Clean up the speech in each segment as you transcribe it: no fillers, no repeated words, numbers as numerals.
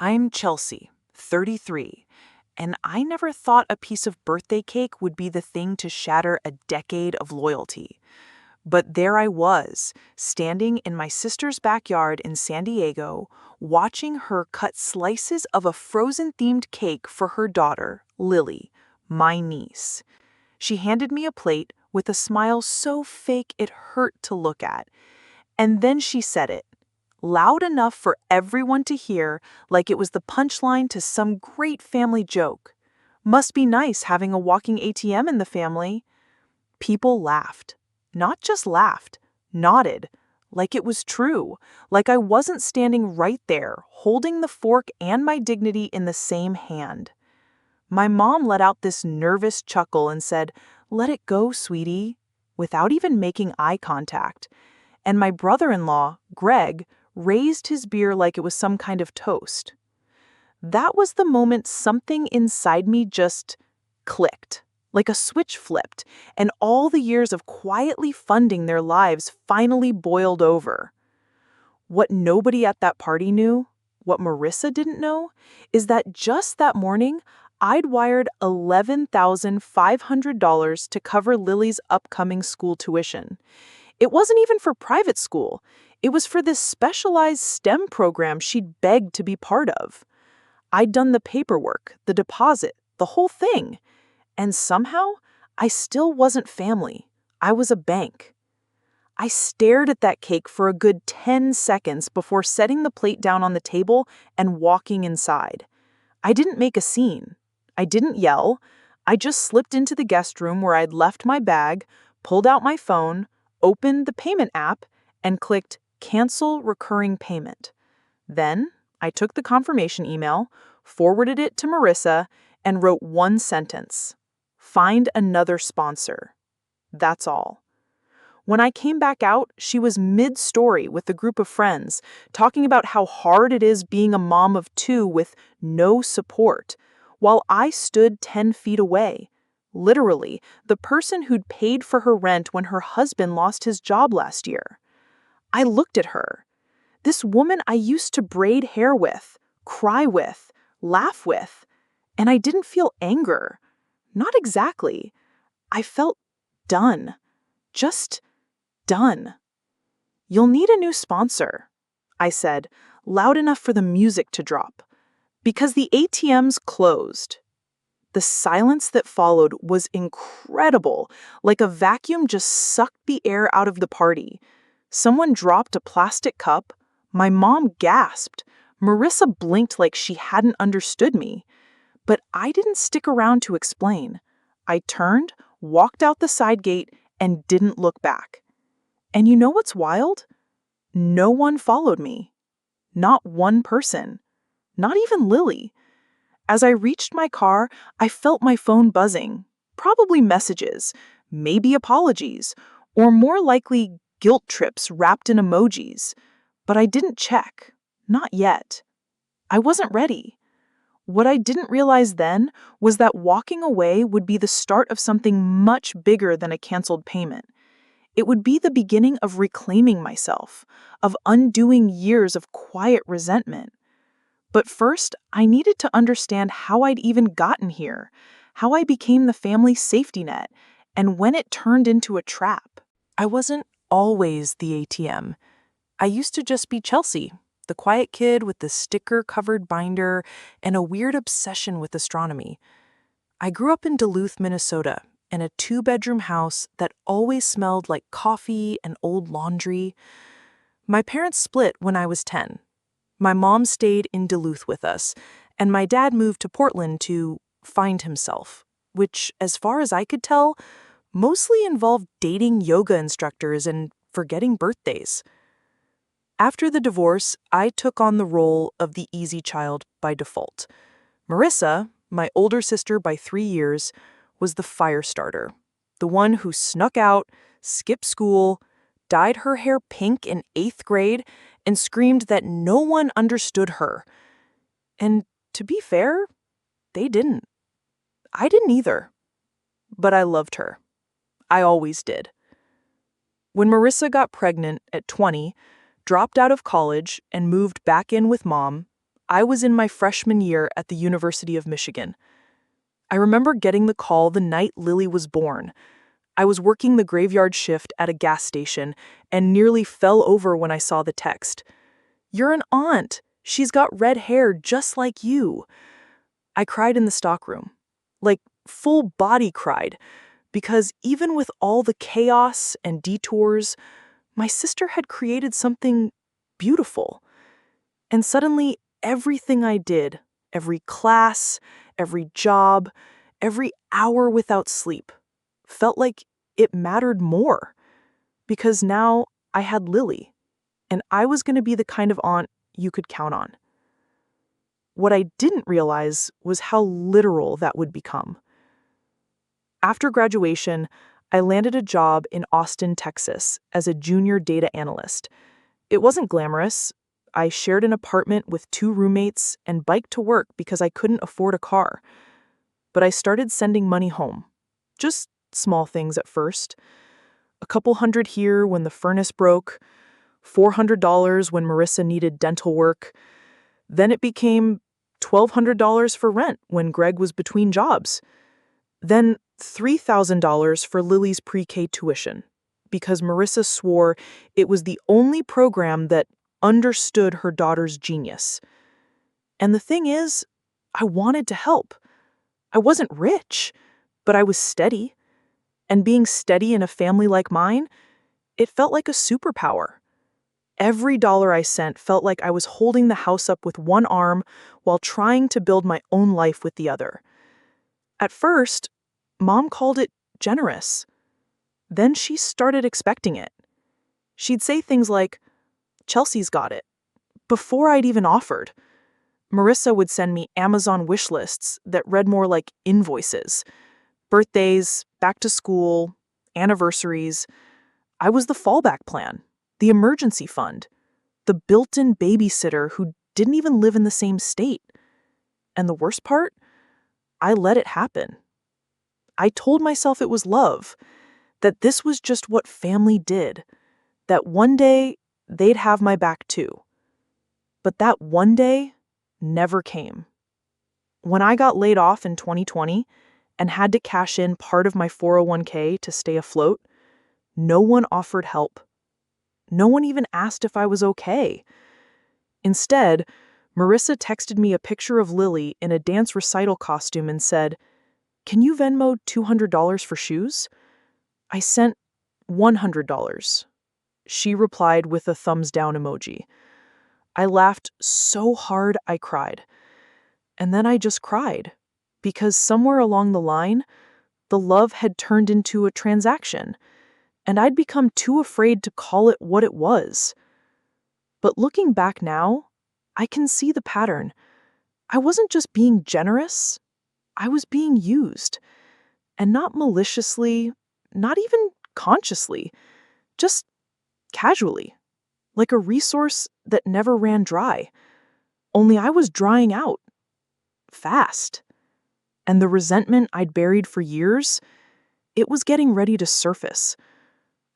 I'm Chelsea, 33, and I never thought a piece of birthday cake would be the thing to shatter a decade of loyalty. But there I was, standing in my sister's backyard in San Diego, watching her cut slices of a frozen-themed cake for her daughter, Lily, my niece. She handed me a plate with a smile so fake it hurt to look at. And then she said it, loud enough for everyone to hear, like it was the punchline to some great family joke. Must be nice having a walking ATM in the family. People laughed. Not just laughed, nodded, like it was true, like I wasn't standing right there, holding the fork and my dignity in the same hand. My mom let out this nervous chuckle and said, "Let it go, sweetie," without even making eye contact. And my brother-in-law, Greg, raised his beer like it was some kind of toast. That was the moment something inside me just clicked, like a switch flipped, and all the years of quietly funding their lives finally boiled over. What nobody at that party knew, what Marissa didn't know, is that just that morning, I'd wired $11,500 to cover Lily's upcoming school tuition. It wasn't even for private school. It was for this specialized STEM program she'd begged to be part of. I'd done the paperwork, the deposit, the whole thing. And somehow, I still wasn't family. I was a bank. I stared at that cake for a good 10 seconds before setting the plate down on the table and walking inside. I didn't make a scene. I didn't yell. I just slipped into the guest room where I'd left my bag, pulled out my phone, opened the payment app, and clicked Cancel Recurring Payment. Then, I took the confirmation email, forwarded it to Marissa, and wrote one sentence. Find another sponsor. That's all. When I came back out, she was mid-story with a group of friends, talking about how hard it is being a mom of two with no support, while I stood 10 feet away. Literally, the person who'd paid for her rent when her husband lost his job last year. I looked at her. This woman I used to braid hair with, cry with, laugh with, and I didn't feel anger. Not exactly. I felt done. Just done. "You'll need a new sponsor," I said, loud enough for the music to drop, because the ATMs closed. The silence that followed was incredible, like a vacuum just sucked the air out of the party. Someone dropped a plastic cup. My mom gasped. Marissa blinked like she hadn't understood me. But I didn't stick around to explain. I turned, walked out the side gate, and didn't look back. And you know what's wild? No one followed me. Not one person. Not even Lily. As I reached my car, I felt my phone buzzing. Probably messages, maybe apologies, or more likely guilt trips wrapped in emojis. But I didn't check. Not yet. I wasn't ready. What I didn't realize then was that walking away would be the start of something much bigger than a canceled payment. It would be the beginning of reclaiming myself, of undoing years of quiet resentment. But first, I needed to understand how I'd even gotten here, how I became the family safety net, and when it turned into a trap. I wasn't always the ATM. I used to just be Chelsea, the quiet kid with the sticker-covered binder and a weird obsession with astronomy. I grew up in Duluth, Minnesota, in a 2-bedroom house that always smelled like coffee and old laundry. My parents split when I was 10. My mom stayed in Duluth with us, and my dad moved to Portland to find himself, which, as far as I could tell, mostly involved dating yoga instructors and forgetting birthdays. After the divorce, I took on the role of the easy child by default. Marissa, my older sister by 3 years, was the fire starter, the one who snuck out, skipped school, dyed her hair pink in 8th grade, and screamed that no one understood her. And to be fair, they didn't. I didn't either. But I loved her. I always did. When Marissa got pregnant at 20, dropped out of college, and moved back in with Mom, I was in my freshman year at the University of Michigan. I remember getting the call the night Lily was born. I was working the graveyard shift at a gas station and nearly fell over when I saw the text. "You're an aunt. She's got red hair just like you." I cried in the stockroom. Like, full body cried, because even with all the chaos and detours, my sister had created something beautiful. And suddenly, everything I did, every class, every job, every hour without sleep, felt like it mattered more. Because now I had Lily, and I was going to be the kind of aunt you could count on. What I didn't realize was how literal that would become. After graduation, I landed a job in Austin, Texas, as a junior data analyst. It wasn't glamorous. I shared an apartment with 2 roommates and biked to work because I couldn't afford a car. But I started sending money home. Just small things at first. A couple hundred here when the furnace broke, $400 when Marissa needed dental work. Then it became $1,200 for rent when Greg was between jobs. Then $3,000 for Lily's pre-K tuition, because Marissa swore it was the only program that understood her daughter's genius. And the thing is, I wanted to help. I wasn't rich, but I was steady. And being steady in a family like mine, it felt like a superpower. Every dollar I sent felt like I was holding the house up with one arm while trying to build my own life with the other. At first, Mom called it generous. Then she started expecting it. She'd say things like, "Chelsea's got it," before I'd even offered. Marissa would send me Amazon wish lists that read more like invoices. Birthdays, back to school, anniversaries. I was the fallback plan, the emergency fund, the built-in babysitter who didn't even live in the same state. And the worst part? I let it happen. I told myself it was love, that this was just what family did, that one day they'd have my back too. But that one day never came. When I got laid off in 2020 and had to cash in part of my 401k to stay afloat, no one offered help. No one even asked if I was okay. Instead, Marissa texted me a picture of Lily in a dance recital costume and said, "Can you Venmo $200 for shoes?" I sent $100. She replied with a thumbs down emoji. I laughed so hard I cried. And then I just cried, because somewhere along the line, the love had turned into a transaction, and I'd become too afraid to call it what it was. But looking back now, I can see the pattern. I wasn't just being generous, I was being used. And not maliciously, not even consciously, just casually, like a resource that never ran dry. Only I was drying out, fast. And the resentment I'd buried for years, it was getting ready to surface.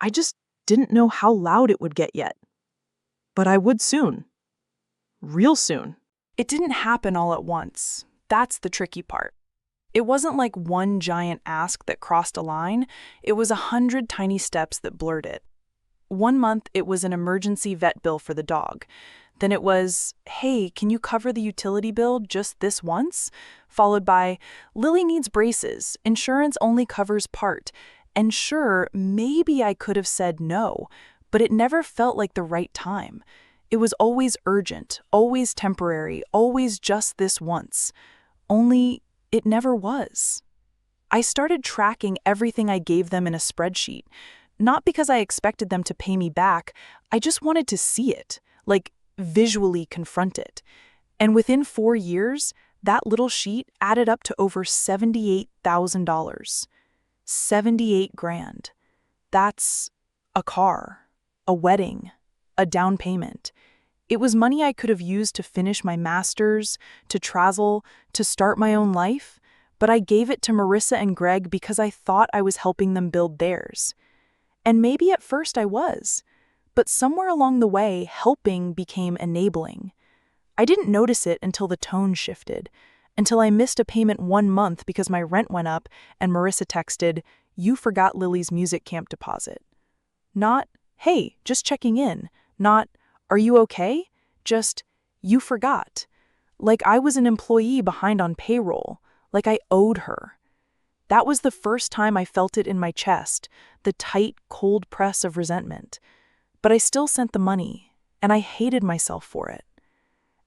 I just didn't know how loud it would get yet. But I would soon. Real soon. It didn't happen all at once. That's the tricky part. It wasn't like one giant ask that crossed a line. It was 100 tiny steps that blurred it. One month, it was an emergency vet bill for the dog. Then it was, "Hey, can you cover the utility bill just this once?" Followed by, "Lily needs braces. Insurance only covers part." And sure, maybe I could have said no, but it never felt like the right time. It was always urgent, always temporary, always just this once. Only it never was. I started tracking everything I gave them in a spreadsheet. Not because I expected them to pay me back, I just wanted to see it, like visually confront it. And within 4 years, that little sheet added up to over $78,000. 78 grand. That's a car, a wedding, a down payment. It was money I could have used to finish my master's, to travel, to start my own life, but I gave it to Marissa and Greg because I thought I was helping them build theirs. And maybe at first I was, but somewhere along the way, helping became enabling. I didn't notice it until the tone shifted, until I missed a payment 1 month because my rent went up and Marissa texted, "You forgot Lily's music camp deposit." Not, "Hey, just checking in." Not, "Are you okay?" Just, "You forgot." Like I was an employee behind on payroll, like I owed her. That was the first time I felt it in my chest, the tight, cold press of resentment. But I still sent the money, and I hated myself for it.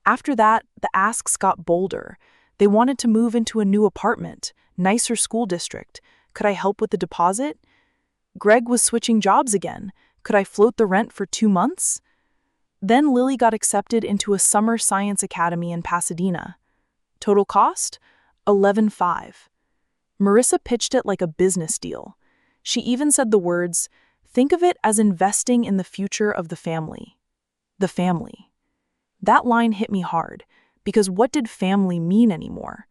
After that, the asks got bolder. They wanted to move into a new apartment, nicer school district. Could I help with the deposit? Greg was switching jobs again. Could I float the rent for 2 months? Then Lily got accepted into a summer science academy in Pasadena. Total cost? $11,500. Marissa pitched it like a business deal. She even said the words, "Think of it as investing in the future of the family." The family. That line hit me hard, because what did family mean anymore?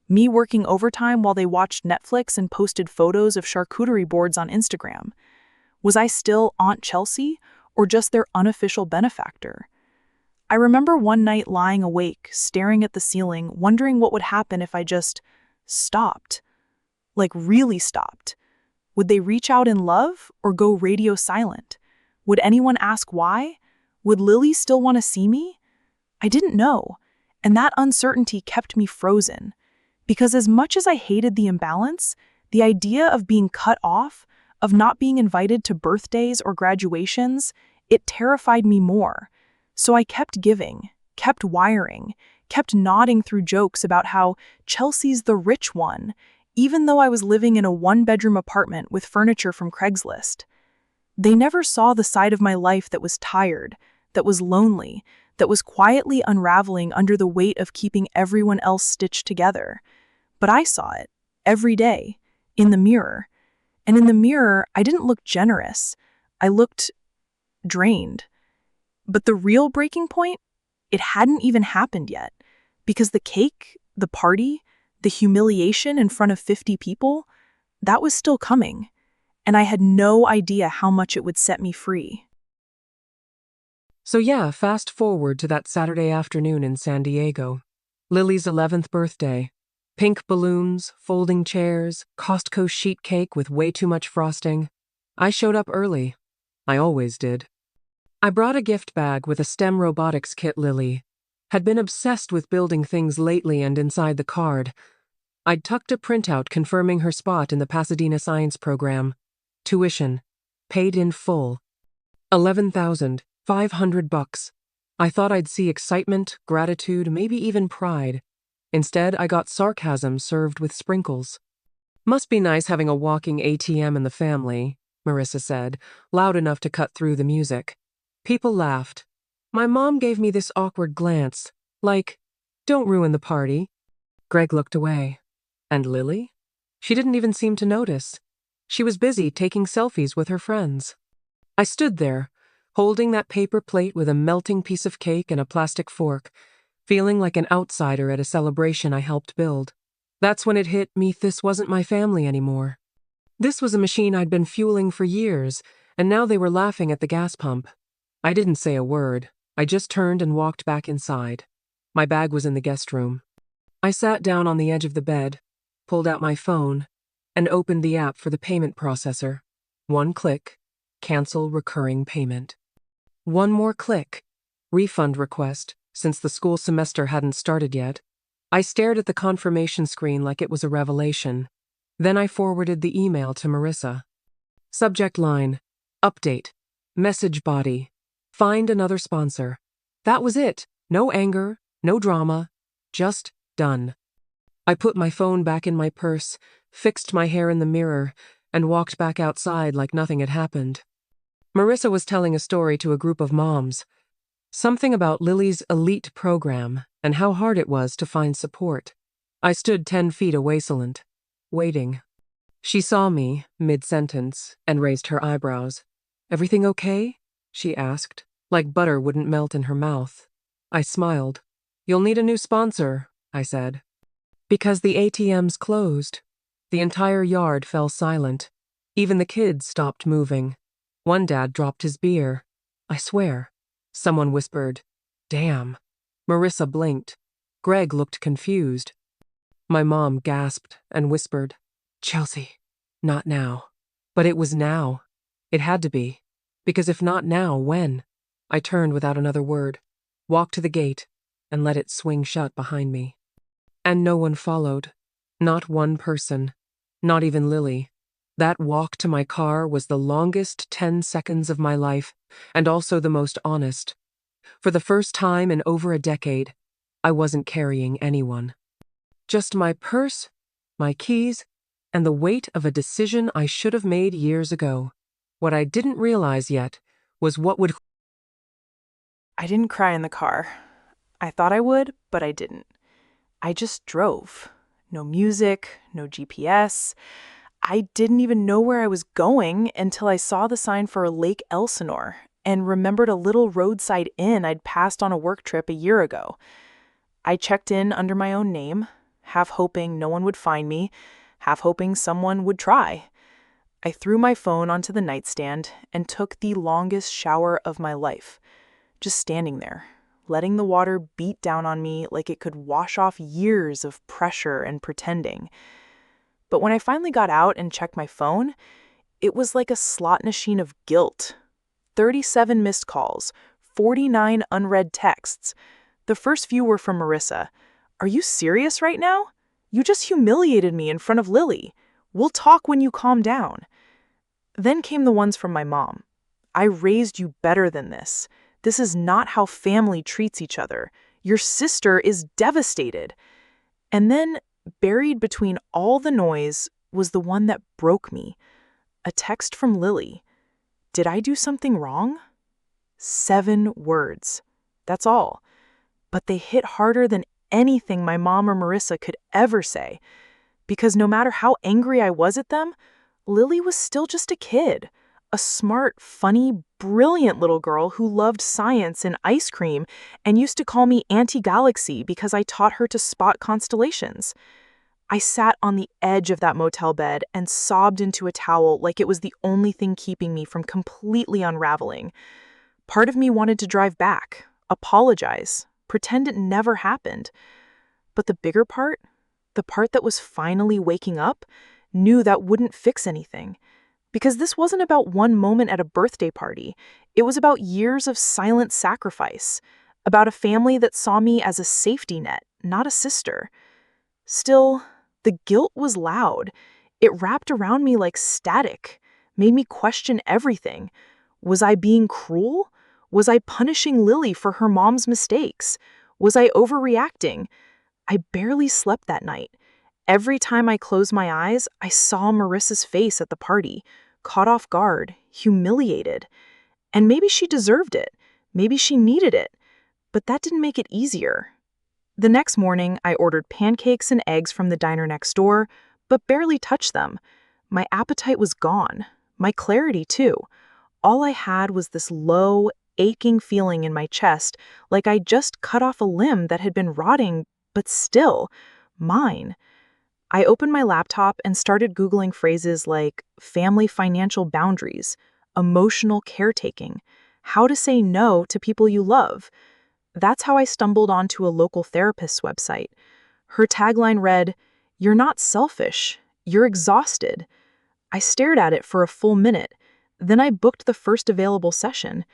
Me working overtime while they watched Netflix and posted photos of charcuterie boards on Instagram. Was I still Aunt Chelsea, or just their unofficial benefactor? I remember one night lying awake, staring at the ceiling, wondering what would happen if I just stopped. Like really stopped. Would they reach out in love or go radio silent? Would anyone ask why? Would Lily still want to see me? I didn't know, and that uncertainty kept me frozen. Because as much as I hated the imbalance, the idea of being cut off, of not being invited to birthdays or graduations, it terrified me more. So I kept giving, kept wiring, kept nodding through jokes about how Chelsea's the rich one, even though I was living in a one-bedroom apartment with furniture from Craigslist. They never saw the side of my life that was tired, that was lonely, that was quietly unraveling under the weight of keeping everyone else stitched together. But I saw it, every day, in the mirror. And in the mirror, I didn't look generous. I looked drained. But the real breaking point? It hadn't even happened yet. Because the cake, the party, the humiliation in front of 50 people, that was still coming. And I had no idea how much it would set me free. So yeah, fast forward to that Saturday afternoon in San Diego. Lily's 11th birthday. Pink balloons, folding chairs, Costco sheet cake with way too much frosting. I showed up early. I always did. I brought a gift bag with a STEM robotics kit Lily had been obsessed with building things lately, and inside the card, I'd tucked a printout confirming her spot in the Pasadena science program. Tuition. Paid in full. $11,500. I thought I'd see excitement, gratitude, maybe even pride. Instead, I got sarcasm served with sprinkles. "Must be nice having a walking ATM in the family," Marissa said, loud enough to cut through the music. People laughed. My mom gave me this awkward glance, like, "Don't ruin the party." Greg looked away. And Lily? She didn't even seem to notice. She was busy taking selfies with her friends. I stood there, holding that paper plate with a melting piece of cake and a plastic fork, feeling like an outsider at a celebration I helped build. That's when it hit me this wasn't my family anymore. This was a machine I'd been fueling for years, and now they were laughing at the gas pump. I didn't say a word. I just turned and walked back inside. My bag was in the guest room. I sat down on the edge of the bed, pulled out my phone, and opened the app for the payment processor. One click. Cancel recurring payment. One more click. Refund request, since the school semester hadn't started yet. I stared at the confirmation screen like it was a revelation. Then I forwarded the email to Marissa. Subject line: Update. Message body: Find another sponsor. That was it. No anger, no drama. Just done. I put my phone back in my purse, fixed my hair in the mirror, and walked back outside like nothing had happened. Marissa was telling a story to a group of moms. Something about Lily's elite program and how hard it was to find support. I stood 10 feet away, silent, waiting. She saw me, mid-sentence, and raised her eyebrows. "Everything okay?" she asked, like butter wouldn't melt in her mouth. I smiled. "You'll need a new sponsor," I said. Because the ATM's closed. The entire yard fell silent. Even the kids stopped moving. One dad dropped his beer. I swear. Someone whispered, "Damn." Marissa blinked. Greg looked confused. My mom gasped and whispered, "Chelsea, not now." But it was now. It had to be. Because if not now, when? I turned without another word, walked to the gate, and let it swing shut behind me. And no one followed. Not one person. Not even Lily. That walk to my car was the longest 10 seconds of my life, and also the most honest. For the first time in over a decade, I wasn't carrying anyone. Just my purse, my keys, and the weight of a decision I should have made years ago. What I didn't realize yet was what would. I didn't cry in the car. I thought I would, but I didn't. I just drove. No music, no GPS. I didn't even know where I was going until I saw the sign for Lake Elsinore and remembered a little roadside inn I'd passed on a work trip a year ago. I checked in under my own name, half hoping no one would find me, half hoping someone would try. I threw my phone onto the nightstand and took the longest shower of my life, just standing there, letting the water beat down on me like it could wash off years of pressure and pretending. But when I finally got out and checked my phone, it was like a slot machine of guilt. 37 missed calls, 49 unread texts. The first few were from Marissa. "Are you serious right now? You just humiliated me in front of Lily. We'll talk when you calm down." Then came the ones from my mom. "I raised you better than this. This is not how family treats each other. Your sister is devastated." And then, buried between all the noise, was the one that broke me. A text from Lily. "Did I do something wrong?" 7 words. That's all. But they hit harder than anything my mom or Marissa could ever say. Because no matter how angry I was at them, Lily was still just a kid. A smart, funny, brilliant little girl who loved science and ice cream and used to call me Auntie Galaxy because I taught her to spot constellations. I sat on the edge of that motel bed and sobbed into a towel like it was the only thing keeping me from completely unraveling. Part of me wanted to drive back, apologize, pretend it never happened. But the bigger part, the part that was finally waking up, knew that wouldn't fix anything. Because this wasn't about one moment at a birthday party. It was about years of silent sacrifice, about a family that saw me as a safety net, not a sister. Still, the guilt was loud. It wrapped around me like static, made me question everything. Was I being cruel? Was I punishing Lily for her mom's mistakes? Was I overreacting? I barely slept that night. Every time I closed my eyes, I saw Marissa's face at the party, caught off guard, humiliated. And maybe she deserved it. Maybe she needed it. But that didn't make it easier. The next morning, I ordered pancakes and eggs from the diner next door, but barely touched them. My appetite was gone. My clarity, too. All I had was this low, aching feeling in my chest, like I just cut off a limb that had been rotting, but still, mine. I opened my laptop and started Googling phrases like family financial boundaries, emotional caretaking, how to say no to people you love. That's how I stumbled onto a local therapist's website. Her tagline read, "You're not selfish, you're exhausted." I stared at it for a full minute. Then I booked the first available session.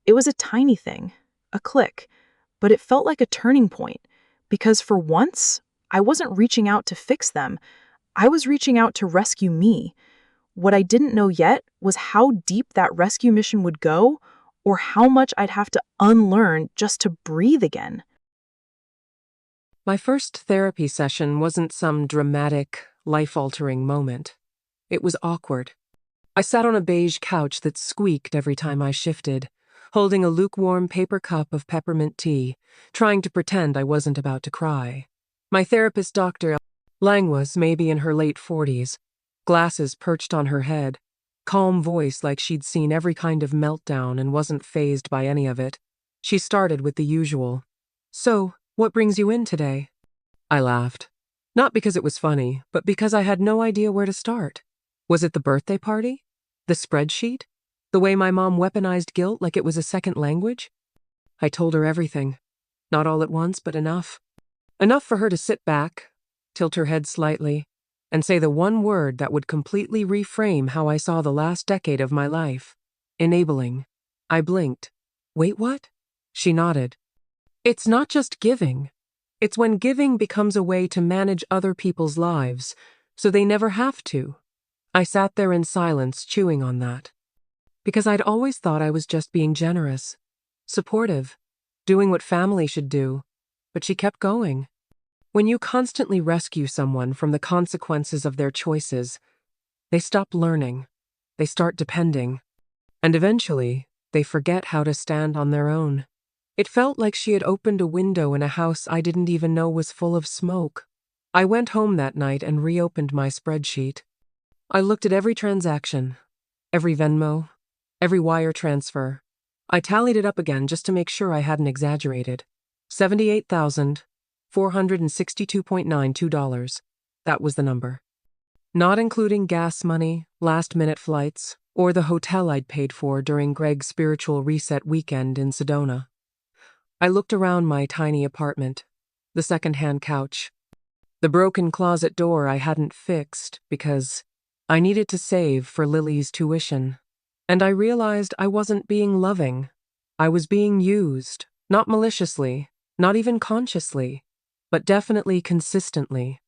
It was a tiny thing, a click, but it felt like a turning point because for once, I wasn't reaching out to fix them. I was reaching out to rescue me. What I didn't know yet was how deep that rescue mission would go or how much I'd have to unlearn just to breathe again. My first therapy session wasn't some dramatic, life-altering moment. It was awkward. I sat on a beige couch that squeaked every time I shifted, holding a lukewarm paper cup of peppermint tea, trying to pretend I wasn't about to cry. My therapist, Dr. Lang, was maybe in her late 40s, glasses perched on her head, calm voice like she'd seen every kind of meltdown and wasn't fazed by any of it. She started with the usual. "So, what brings you in today?" I laughed. Not because it was funny, but because I had no idea where to start. Was it the birthday party? The spreadsheet? The way my mom weaponized guilt like it was a second language? I told her everything. Not all at once, but enough. Enough for her to sit back, tilt her head slightly, and say the one word that would completely reframe how I saw the last decade of my life. Enabling. I blinked. Wait, what? She nodded. It's not just giving. It's when giving becomes a way to manage other people's lives, so they never have to. I sat there in silence, chewing on that. Because I'd always thought I was just being generous, supportive, doing what family should do, but she kept going. When you constantly rescue someone from the consequences of their choices, they stop learning, they start depending, and eventually, they forget how to stand on their own. It felt like she had opened a window in a house I didn't even know was full of smoke. I went home that night and reopened my spreadsheet. I looked at every transaction, every Venmo, every wire transfer. I tallied it up again just to make sure I hadn't exaggerated. $78,462.92. That was the number. Not including gas money, last-minute flights, or the hotel I'd paid for during Greg's spiritual reset weekend in Sedona. I looked around my tiny apartment, the second-hand couch, the broken closet door I hadn't fixed because I needed to save for Lily's tuition. And I realized I wasn't being loving. I was being used, not maliciously, not even consciously, but definitely consistently.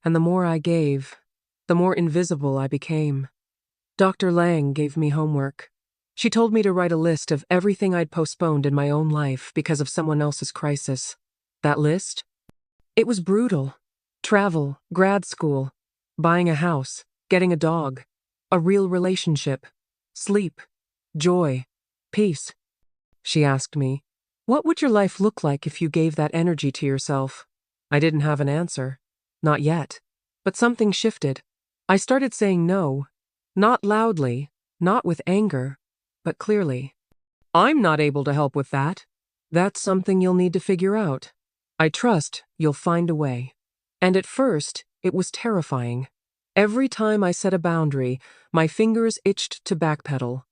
And the more I gave, the more invisible I became. Dr. Lang gave me homework. She told me to write a list of everything I'd postponed in my own life because of someone else's crisis. That list? It was brutal. Travel, grad school, buying a house, getting a dog, a real relationship, sleep, joy, peace. She asked me, "What would your life look like if you gave that energy to yourself?" I didn't have an answer. Not yet. But something shifted. I started saying no. Not loudly, not with anger, but clearly. I'm not able to help with that. That's something you'll need to figure out. I trust you'll find a way. And at first, it was terrifying. Every time I set a boundary, my fingers itched to backpedal,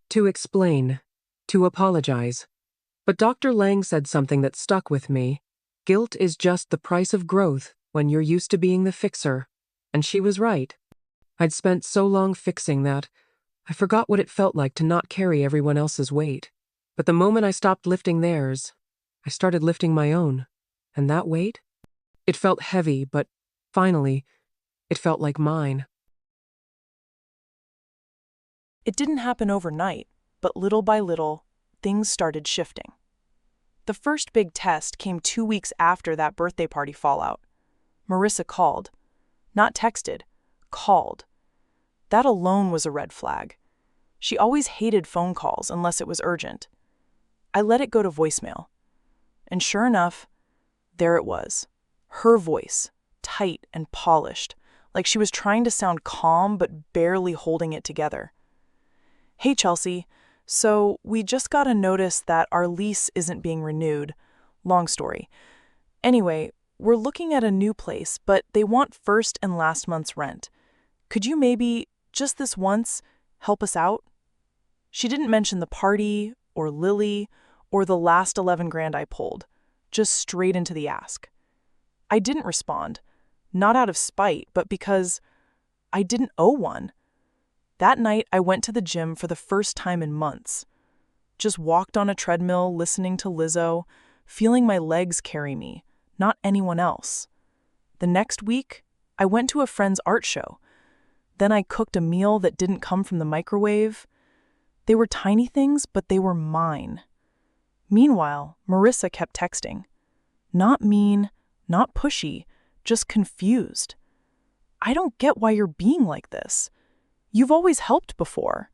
to explain, to apologize. But Dr. Lang said something that stuck with me. Guilt is just the price of growth when you're used to being the fixer. And she was right. I'd spent so long fixing that I forgot what it felt like to not carry everyone else's weight. But the moment I stopped lifting theirs, I started lifting my own. And that weight? It felt heavy, but finally, it felt like mine. It didn't happen overnight, but little by little, things started shifting. The first big test came 2 weeks after that birthday party fallout. Marissa called. Not texted, called. That alone was a red flag. She always hated phone calls unless it was urgent. I let it go to voicemail. And sure enough, there it was. Her voice, tight and polished, like she was trying to sound calm but barely holding it together. "Hey, Chelsea. So we just got a notice that our lease isn't being renewed. Long story. Anyway, we're looking at a new place, but they want first and last month's rent. Could you maybe, just this once, help us out?" She didn't mention the party, or Lily, or the last 11 grand I pulled. Just straight into the ask. I didn't respond, not out of spite, but because I didn't owe one. That night, I went to the gym for the first time in months. Just walked on a treadmill, listening to Lizzo, feeling my legs carry me, not anyone else. The next week, I went to a friend's art show. Then I cooked a meal that didn't come from the microwave. They were tiny things, but they were mine. Meanwhile, Marissa kept texting. Not mean, not pushy, just confused. "I don't get why you're being like this. You've always helped before.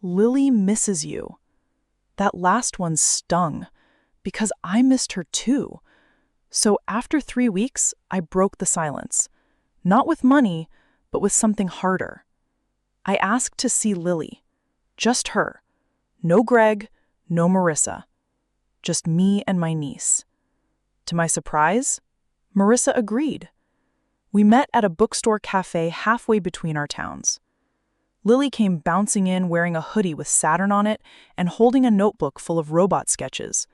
Lily misses you." That last one stung, because I missed her too. So after 3 weeks, I broke the silence. Not with money, but with something harder. I asked to see Lily. Just her. No Greg, no Marissa. Just me and my niece. To my surprise, Marissa agreed. We met at a bookstore cafe halfway between our towns. Lily came bouncing in wearing a hoodie with Saturn on it and holding a notebook full of robot sketches.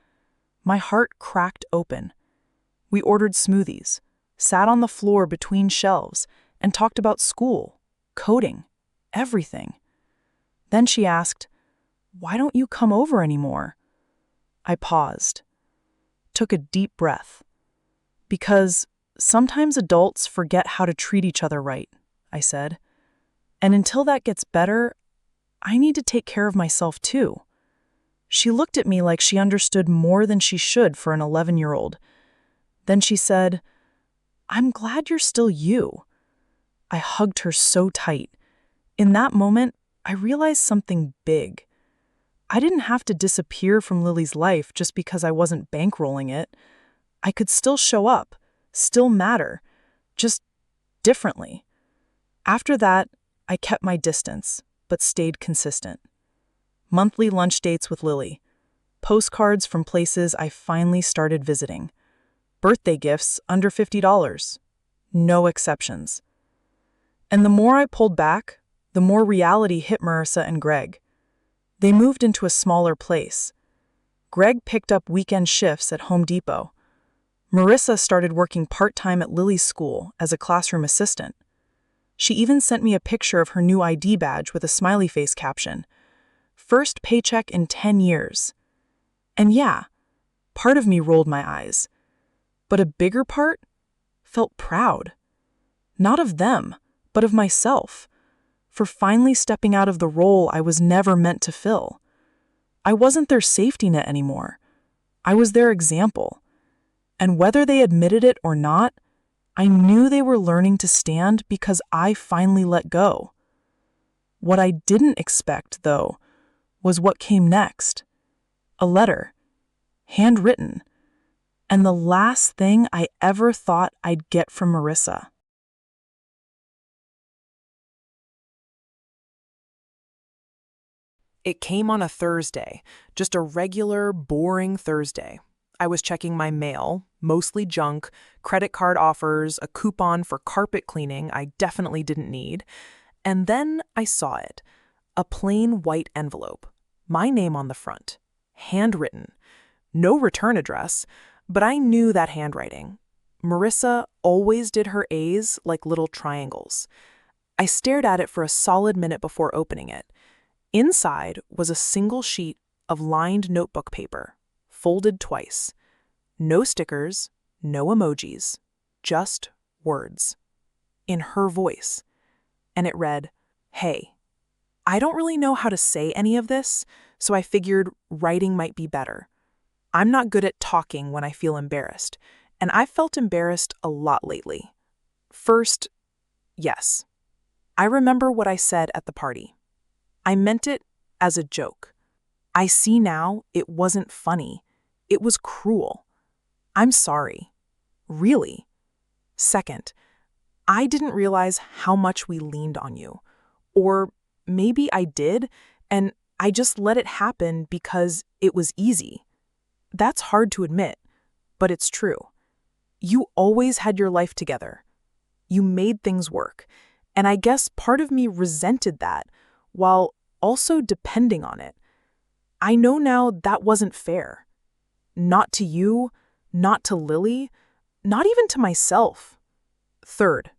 My heart cracked open. We ordered smoothies, sat on the floor between shelves, and talked about school, coding, everything. Then she asked, "Why don't you come over anymore?" I paused, took a deep breath. "Because sometimes adults forget how to treat each other right," I said. "And until that gets better, I need to take care of myself too." She looked at me like she understood more than she should for an 11-year-old. Then she said, "I'm glad you're still you." I hugged her so tight. In that moment, I realized something big. I didn't have to disappear from Lily's life just because I wasn't bankrolling it. I could still show up, still matter, just differently. After that, I kept my distance, but stayed consistent. Monthly lunch dates with Lily, postcards from places I finally started visiting, birthday gifts under $50, no exceptions. And the more I pulled back, the more reality hit Marissa and Greg. They moved into a smaller place. Greg picked up weekend shifts at Home Depot. Marissa started working part-time at Lily's school as a classroom assistant. She even sent me a picture of her new ID badge with a smiley face caption, "First paycheck in 10 years." And yeah, part of me rolled my eyes. But a bigger part felt proud. Not of them, but of myself, for finally stepping out of the role I was never meant to fill. I wasn't their safety net anymore. I was their example. And whether they admitted it or not, I knew they were learning to stand because I finally let go. What I didn't expect, though, was what came next. A letter, handwritten, and the last thing I ever thought I'd get from Marissa. It came on a Thursday, just a regular, boring Thursday. I was checking my mail, mostly junk, credit card offers, a coupon for carpet cleaning I definitely didn't need. And then I saw it. A plain white envelope. My name on the front. Handwritten. No return address, but I knew that handwriting. Marissa always did her A's like little triangles. I stared at it for a solid minute before opening it. Inside was a single sheet of lined notebook paper, folded twice. No stickers, no emojis, just words. In her voice. And it read, "Hey, I don't really know how to say any of this, so I figured writing might be better. I'm not good at talking when I feel embarrassed, and I've felt embarrassed a lot lately. First, yes. I remember what I said at the party. I meant it as a joke. I see now it wasn't funny. It was cruel. I'm sorry. Really. Second, I didn't realize how much we leaned on you. Or maybe I did, and I just let it happen because it was easy. That's hard to admit, but it's true. You always had your life together. You made things work, and I guess part of me resented that, while also depending on it. I know now that wasn't fair. Not to you, not to Lily, not even to myself. Third,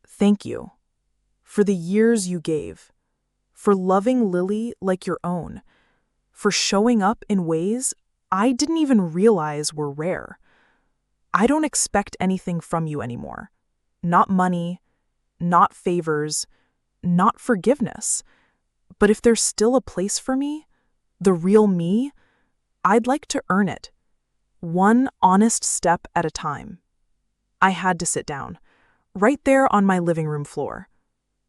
thank you for the years you gave, for loving Lily like your own, for showing up in ways I didn't even realize were rare. I don't expect anything from you anymore. Not money, not favors, not forgiveness. But if there's still a place for me, the real me, I'd like to earn it. One honest step at a time. I had to sit down, right there on my living room floor.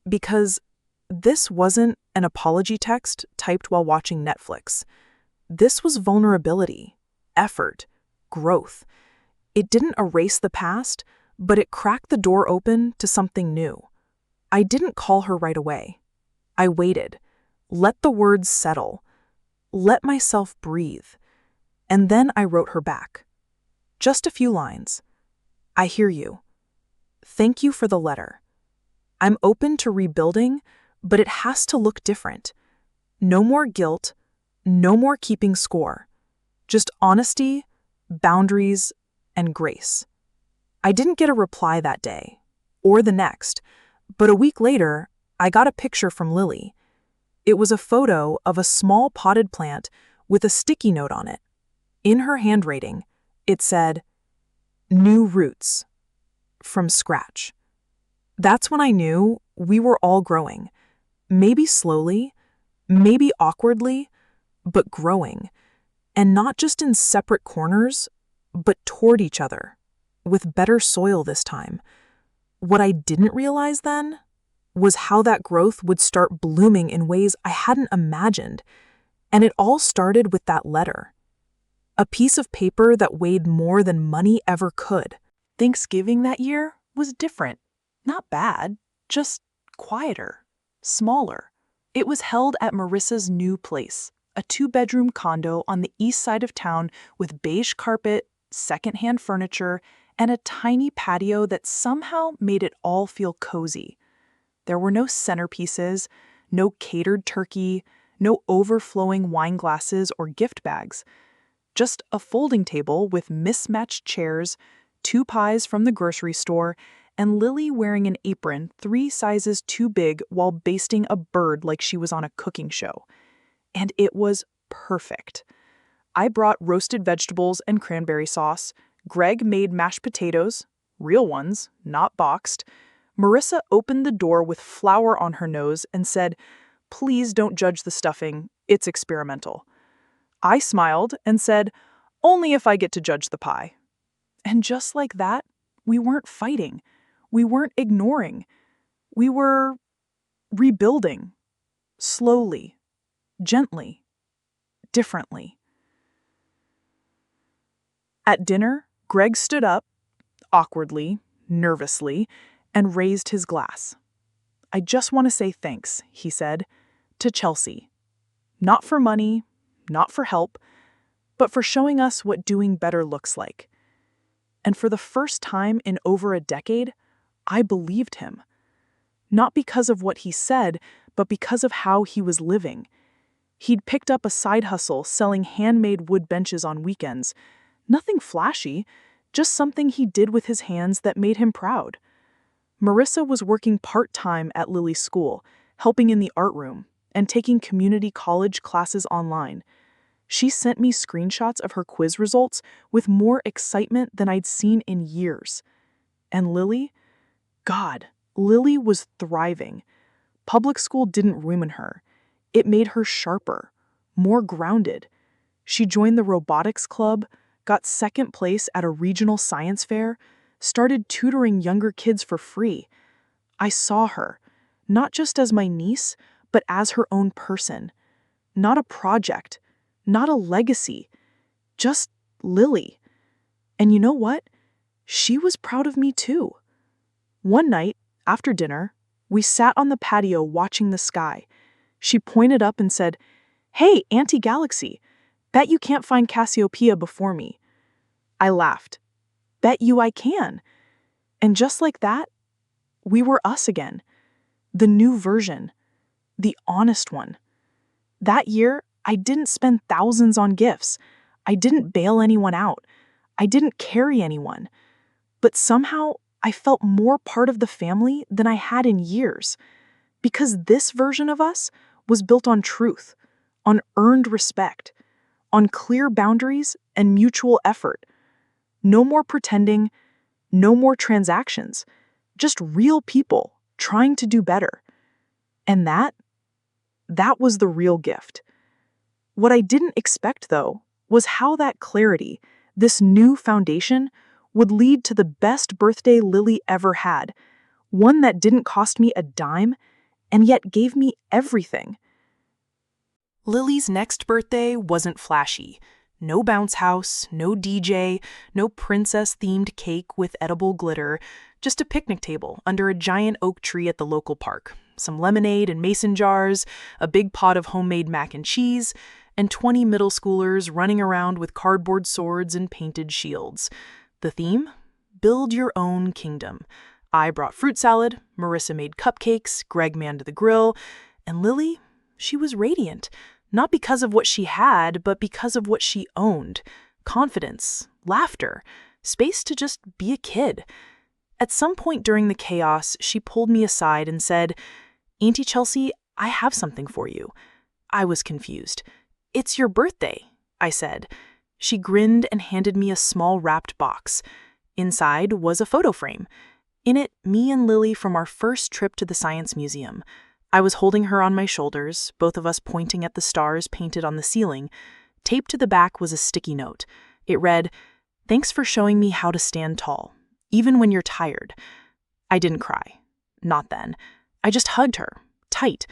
Because this wasn't an apology text typed while watching Netflix. This was vulnerability, effort, growth. It didn't erase the past, but it cracked the door open to something new. I didn't call her right away. I waited, let the words settle, let myself breathe. And then I wrote her back. Just a few lines. I hear you. Thank you for the letter. I'm open to rebuilding, but it has to look different. No more guilt, no more keeping score. Just honesty, boundaries, and grace. I didn't get a reply that day, or the next, but a week later, I got a picture from Lily. It was a photo of a small potted plant with a sticky note on it. In her handwriting, it said, "New roots, from scratch." That's when I knew we were all growing. Maybe slowly, maybe awkwardly, but growing. And not just in separate corners, but toward each other, with better soil this time. What I didn't realize then was how that growth would start blooming in ways I hadn't imagined. And it all started with that letter. A piece of paper that weighed more than money ever could. Thanksgiving that year was different. Not bad, just quieter, smaller. It was held at Marissa's new place, a 2-bedroom condo on the east side of town with beige carpet, secondhand furniture, and a tiny patio that somehow made it all feel cozy. There were no centerpieces, no catered turkey, no overflowing wine glasses or gift bags. Just a folding table with mismatched chairs, 2 pies from the grocery store, and Lily wearing an apron 3 sizes too big while basting a bird like she was on a cooking show. And it was perfect. I brought roasted vegetables and cranberry sauce. Greg made mashed potatoes, real ones, not boxed. Marissa opened the door with flour on her nose and said, "Please don't judge the stuffing, it's experimental." I smiled and said, "Only if I get to judge the pie." And just like that, we weren't fighting. We weren't ignoring. We were rebuilding. Slowly, gently, differently. At dinner, Greg stood up, awkwardly, nervously, and raised his glass. "I just want to say thanks," he said, "to Chelsea. Not for money, not for help, but for showing us what doing better looks like." And for the first time in over a decade, I believed him. Not because of what he said, but because of how he was living. He'd picked up a side hustle selling handmade wood benches on weekends. Nothing flashy, just something he did with his hands that made him proud. Marissa was working part-time at Lily's school, helping in the art room, and taking community college classes online. She sent me screenshots of her quiz results with more excitement than I'd seen in years. And Lily? God, Lily was thriving. Public school didn't ruin her. It made her sharper, more grounded. She joined the robotics club, got second place at a regional science fair, started tutoring younger kids for free. I saw her, not just as my niece, but as her own person. Not a project, not a legacy, just Lily. And you know what? She was proud of me too. One night, after dinner, we sat on the patio watching the sky. She pointed up and said, "Hey, anti-galaxy, bet you can't find Cassiopeia before me." I laughed. Bet you I can. And just like that, we were us again. The new version. The honest one. That year, I didn't spend thousands on gifts. I didn't bail anyone out. I didn't carry anyone. But somehow, I felt more part of the family than I had in years. Because this version of us was built on truth, on earned respect, on clear boundaries and mutual effort. No more pretending, no more transactions, just real people trying to do better. And that was the real gift. What I didn't expect, though, was how that clarity, this new foundation, would lead to the best birthday Lily ever had, one that didn't cost me a dime and yet gave me everything. Lily's next birthday wasn't flashy. No bounce house, no DJ, no princess-themed cake with edible glitter, just a picnic table under a giant oak tree at the local park, some lemonade in mason jars, a big pot of homemade mac and cheese, and 20 middle schoolers running around with cardboard swords and painted shields. The theme? Build your own kingdom. I brought fruit salad, Marissa made cupcakes, Greg manned the grill, and Lily, she was radiant. Not because of what she had, but because of what she owned. Confidence, laughter, space to just be a kid. At some point during the chaos, she pulled me aside and said, "Auntie Chelsea, I have something for you." I was confused. "It's your birthday," I said. She grinned and handed me a small wrapped box. Inside was a photo frame. In it, me and Lily from our first trip to the Science Museum. I was holding her on my shoulders, both of us pointing at the stars painted on the ceiling. Taped to the back was a sticky note. It read, "Thanks for showing me how to stand tall, even when you're tired." I didn't cry. Not then. I just hugged her, tight.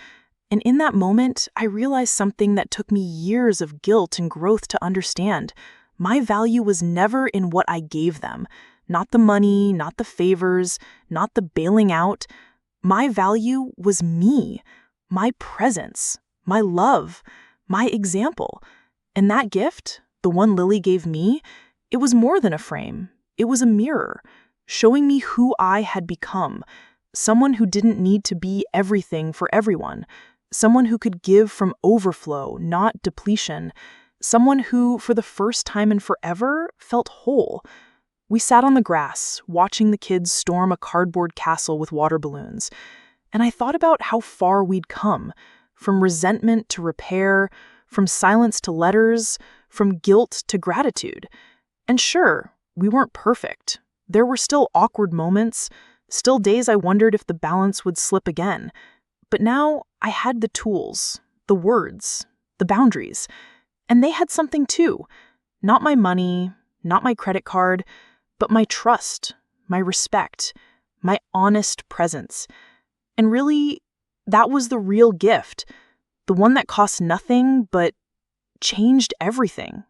And in that moment, I realized something that took me years of guilt and growth to understand. My value was never in what I gave them. Not the money, not the favors, not the bailing out. My value was me, my presence, my love, my example. And that gift, the one Lily gave me, it was more than a frame. It was a mirror, showing me who I had become. Someone who didn't need to be everything for everyone. Someone who could give from overflow, not depletion. Someone who, for the first time in forever, felt whole. We sat on the grass, watching the kids storm a cardboard castle with water balloons. And I thought about how far we'd come. From resentment to repair, from silence to letters, from guilt to gratitude. And sure, we weren't perfect. There were still awkward moments, still days I wondered if the balance would slip again. But now I had the tools, the words, the boundaries. And they had something too. Not my money, not my credit card, but my trust, my respect, my honest presence. And really, that was the real gift. The one that cost nothing, but changed everything.